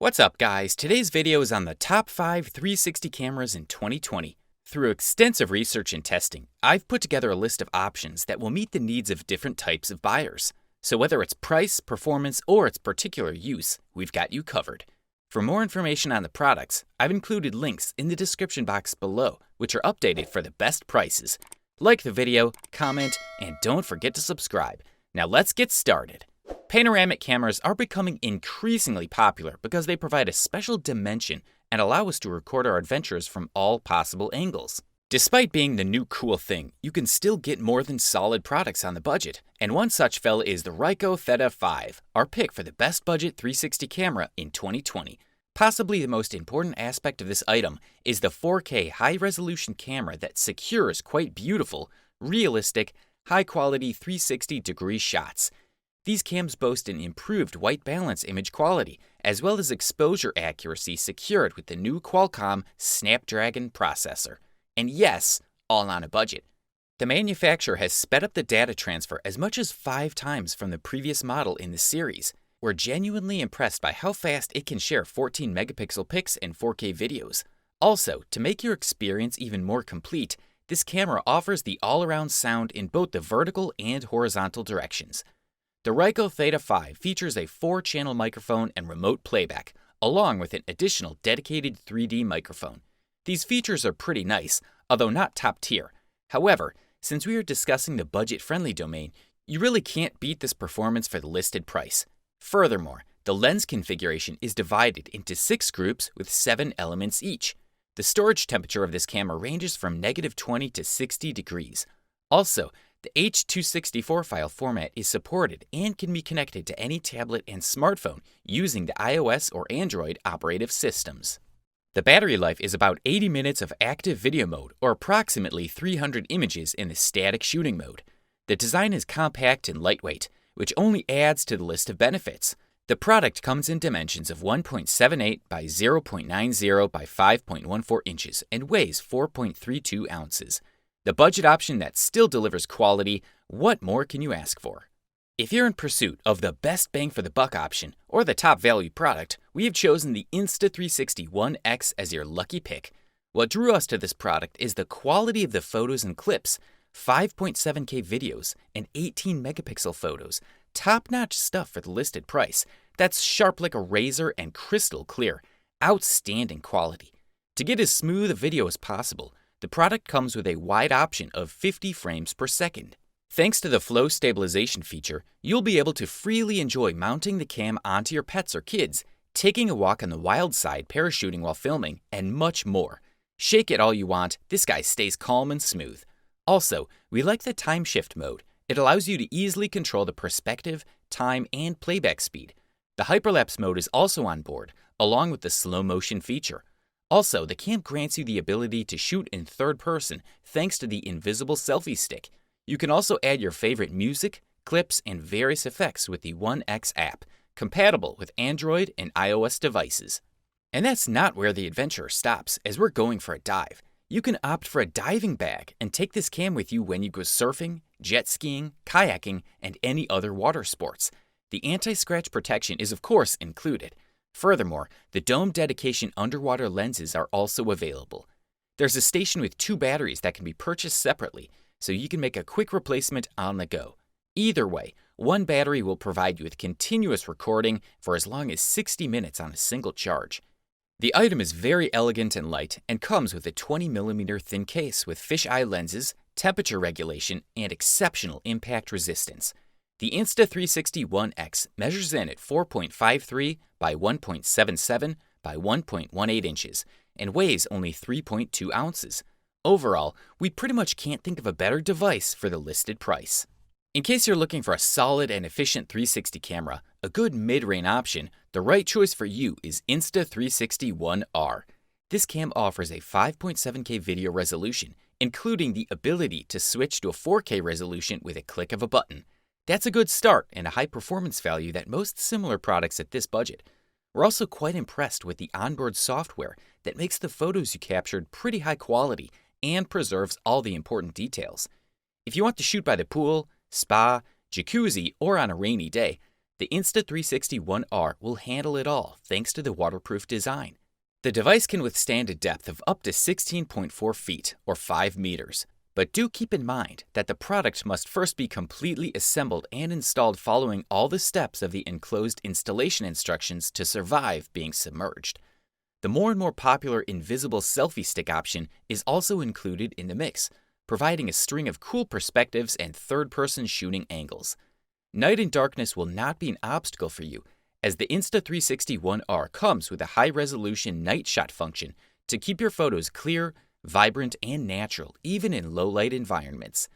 What's up, guys? Today's video is on the top 5 360 cameras in 2020. Through extensive research and testing, I've put together a list of options that will meet the needs of different types of buyers. So whether it's price, performance, or its particular use, we've got you covered. For more information on the products, I've included links in the description box below, which are updated for the best prices. Like the video, comment, and don't forget to subscribe. Now let's get started. Panoramic cameras are becoming increasingly popular because they provide a special dimension and allow us to record our adventures from all possible angles. Despite being the new cool thing, you can still get more than solid products on the budget, and one such fella is the Ricoh Theta V, our pick for the best budget 360 camera in 2020. Possibly the most important aspect of this item is the 4K high-resolution camera that secures quite beautiful, realistic, high-quality 360-degree shots. These cams boast an improved white balance image quality, as well as exposure accuracy secured with the new QUALCOMM SNAPDRAGON processor. And yes, all on a budget. The manufacturer has sped up the data transfer as much as 5 times from the previous model in the series. We're genuinely impressed by how fast it can share 14 megapixel pics and 4K videos. Also, to make your experience even more complete, this camera offers the all-around sound in both the vertical and horizontal directions. The Ricoh Theta V features a 4-channel microphone and remote playback, along with an additional dedicated 3D microphone. These features are pretty nice, although not top tier. However, since we are discussing the budget-friendly domain, you really can't beat this performance for the listed price. Furthermore, the lens configuration is divided into 6 groups with 7 elements each. The storage temperature of this camera ranges from -20 to 60 degrees. Also, the H.264 file format is supported and can be connected to any tablet and smartphone using the iOS or Android operative systems. The battery life is about 80 minutes of active video mode, or approximately 300 images in the static shooting mode. The design is compact and lightweight, which only adds to the list of benefits. The product comes in dimensions of 1.78 by 0.90 by 5.14 inches and weighs 4.32 ounces. The budget option that still delivers quality, what more can you ask for? If you're in pursuit of the best bang for the buck option or the top value product, we have chosen the Insta360 One X as your lucky pick. What drew us to this product is the quality of the photos and clips, 5.7K videos and 18 megapixel photos, top-notch stuff for the listed price. That's sharp like a razor and crystal clear, outstanding quality. To get as smooth a video as possible, the product comes with a wide option of 50 frames per second. Thanks to the flow stabilization feature, you'll be able to freely enjoy mounting the cam onto your pets or kids, taking a walk on the wild side, parachuting while filming, and much more. Shake it all you want, this guy stays calm and smooth. Also, we like the time shift mode. It allows you to easily control the perspective, time, and playback speed. The HyperSmooth mode is also on board, along with the slow motion feature. Also, the cam grants you the ability to shoot in third person thanks to the invisible selfie stick. You can also add your favorite music, clips, and various effects with the One X app, compatible with Android and iOS devices. And that's not where the adventure stops, as we're going for a dive. You can opt for a diving bag and take this cam with you when you go surfing, jet skiing, kayaking, and any other water sports. The anti-scratch protection is of course included. Furthermore, the dome dedication underwater lenses are also available. There's a station with 2 batteries that can be purchased separately, so you can make a quick replacement on the go. Either way, one battery will provide you with continuous recording for as long as 60 minutes on a single charge. The item is very elegant and light and comes with a 20mm thin case with fisheye lenses, temperature regulation, and exceptional impact resistance. The Insta360 One X measures in at 4.53 by 1.77 by 1.18 inches and weighs only 3.2 ounces. Overall, we pretty much can't think of a better device for the listed price. In case you're looking for a solid and efficient 360 camera, a good mid-range option, the right choice for you is Insta360 One R. This cam offers a 5.7K video resolution, including the ability to switch to a 4K resolution with a click of a button. That's a good start and a high performance value that most similar products at this budget. We're also quite impressed with the onboard software that makes the photos you captured pretty high quality and preserves all the important details. If you want to shoot by the pool, spa, jacuzzi, or on a rainy day, The Insta360 One R will handle it all thanks to the waterproof design. The device can withstand a depth of up to 16.4 feet or 5 meters, but do keep in mind that the product must first be completely assembled and installed following all the steps of the enclosed installation instructions to survive being submerged. The more and more popular invisible selfie stick option is also included in the mix, providing a string of cool perspectives and third-person shooting angles. Night and darkness will not be an obstacle for you, as the Insta360 One R comes with a high-resolution night shot function to keep your photos clear, vibrant, and natural, even in low-light environments.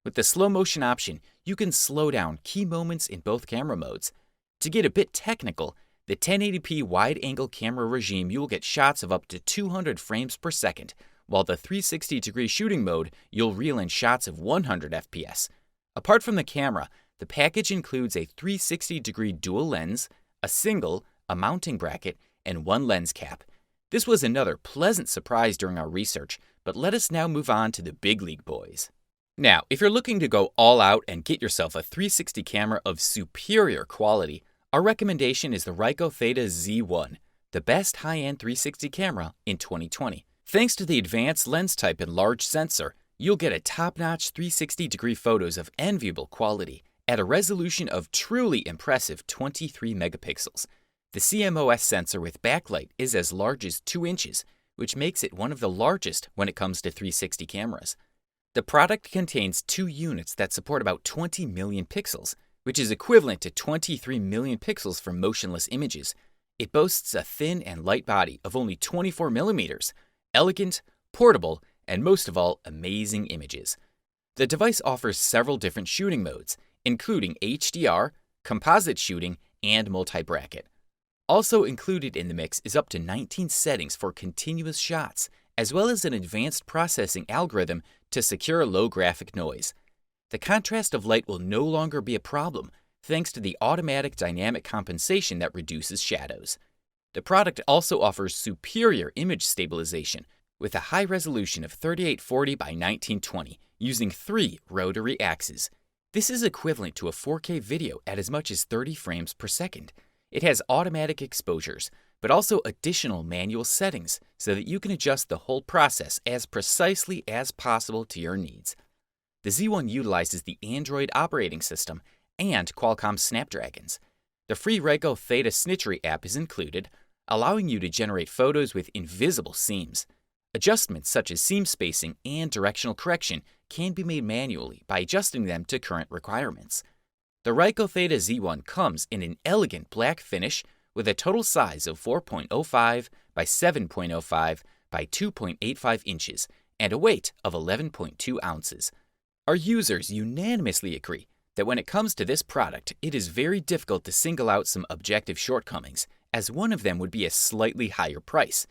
With the slow motion option, you can slow down key moments in both camera modes. To get a bit technical, the 1080p wide-angle camera regime, you will get shots of up to 200 frames per second, while the 360-degree shooting mode, you'll reel in shots of 100 FPS. Apart from the camera, the package includes a 360-degree dual lens, a single, a mounting bracket, and one lens cap. This was another pleasant surprise during our research, but let us now move on to the big league boys. Now, if you're looking to go all out and get yourself a 360 camera of superior quality, our recommendation is the Ricoh Theta Z1, the best high-end 360 camera in 2020. Thanks to the advanced lens type and large sensor, you'll get a top-notch 360-degree photos of enviable quality at a resolution of truly impressive 23 megapixels. The CMOS sensor with backlight is as large as 2 inches, which makes it one of the largest when it comes to 360 cameras. The product contains 2 units that support about 20 million pixels, which is equivalent to 23 million pixels for motionless images. It boasts a thin and light body of only 24 millimeters, elegant, portable, and most of all, amazing images. The device offers several different shooting modes, including HDR, composite shooting, and multi-bracket. Also included in the mix is up to 19 settings for continuous shots, as well as an advanced processing algorithm to secure low graphic noise. The contrast of light will no longer be a problem, thanks to the automatic dynamic compensation that reduces shadows. The product also offers superior image stabilization, with a high resolution of 3840 by 1920, using 3 rotary axes. This is equivalent to a 4K video at as much as 30 frames per second. It has automatic exposures, but also additional manual settings so that you can adjust the whole process as precisely as possible to your needs. The Z1 utilizes the Android operating system and QUALCOMM Snapdragons. The free Ricoh Theta Snitchery app is included, allowing you to generate photos with invisible seams. Adjustments such as seam spacing and directional correction can be made manually by adjusting them to current requirements. The Ricoh Theta Z1 comes in an elegant black finish with a total size of 4.05 by 7.05 by 2.85 inches and a weight of 11.2 ounces. Our users unanimously agree that when it comes to this product, it is very difficult to single out some objective shortcomings, as one of them would be a slightly higher price.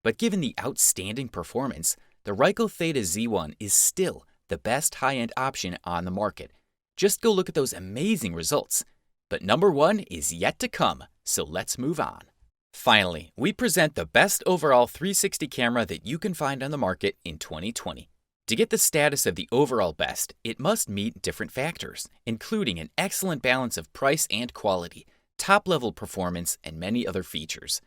But given the outstanding performance, the Ricoh Theta Z1 is still the best high-end option on the market. Just go look at those amazing results. But number 1 is yet to come, so let's move on. Finally, we present the best overall 360 camera that you can find on the market in 2020. To get the status of the overall best, it must meet different factors, including an excellent balance of price and quality, top-level performance, and many other features.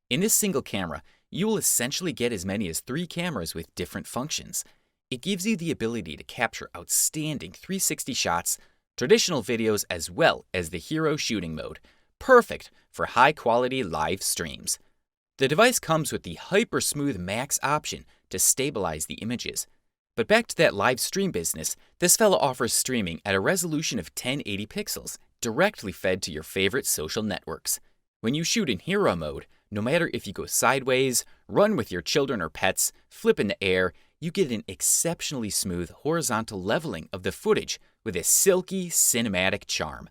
In this single camera, you will essentially get as many as 3 cameras with different functions. It gives you the ability to capture outstanding 360 shots, traditional videos, as well as the hero shooting mode, perfect for high-quality live streams. The device comes with the HyperSmooth Max option to stabilize the images. But back to that live stream business, this fella offers streaming at a resolution of 1080 pixels, directly fed to your favorite social networks. When you shoot in hero mode, no matter if you go sideways, run with your children or pets, flip in the air, you get an exceptionally smooth horizontal leveling of the footage with a silky cinematic charm.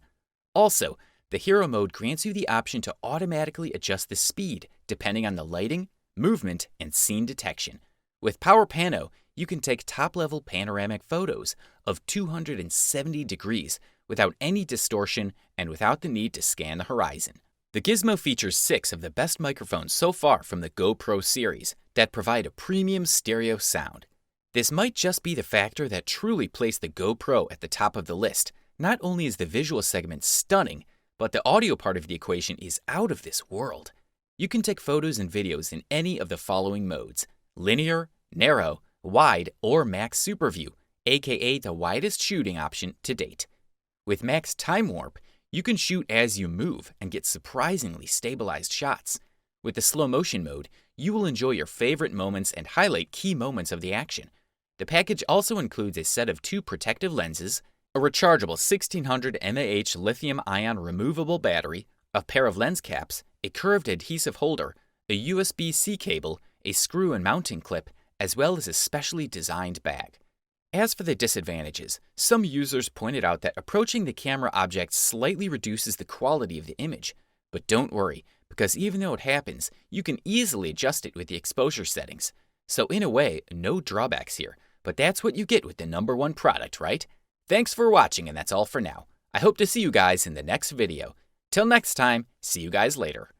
Also, the hero mode grants you the option to automatically adjust the speed depending on the lighting, movement, and scene detection. With Power Pano, you can take top-level panoramic photos of 270 degrees without any distortion and without the need to scan the horizon. The Gizmo features 6 of the best microphones so far from the GoPro series that provide a premium stereo sound. This might just be the factor that truly placed the GoPro at the top of the list. Not only is the visual segment stunning, but the audio part of the equation is out of this world. You can take photos and videos in any of the following modes: linear, narrow, wide, or max super view, aka the widest shooting option to date. With max time warp, you can shoot as you move and get surprisingly stabilized shots. With the slow motion mode, you will enjoy your favorite moments and highlight key moments of the action. The package also includes a set of 2 protective lenses, a rechargeable 1600 mAh lithium-ion removable battery, a pair of lens caps, a curved adhesive holder, a USB-C cable, a screw and mounting clip, as well as a specially designed bag. As for the disadvantages, some users pointed out that approaching the camera object slightly reduces the quality of the image. But don't worry, because even though it happens, you can easily adjust it with the exposure settings. So in a way, no drawbacks here, but that's what you get with the #1 product, right? Thanks for watching, and that's all for now. I hope to see you guys in the next video. Till next time, see you guys later.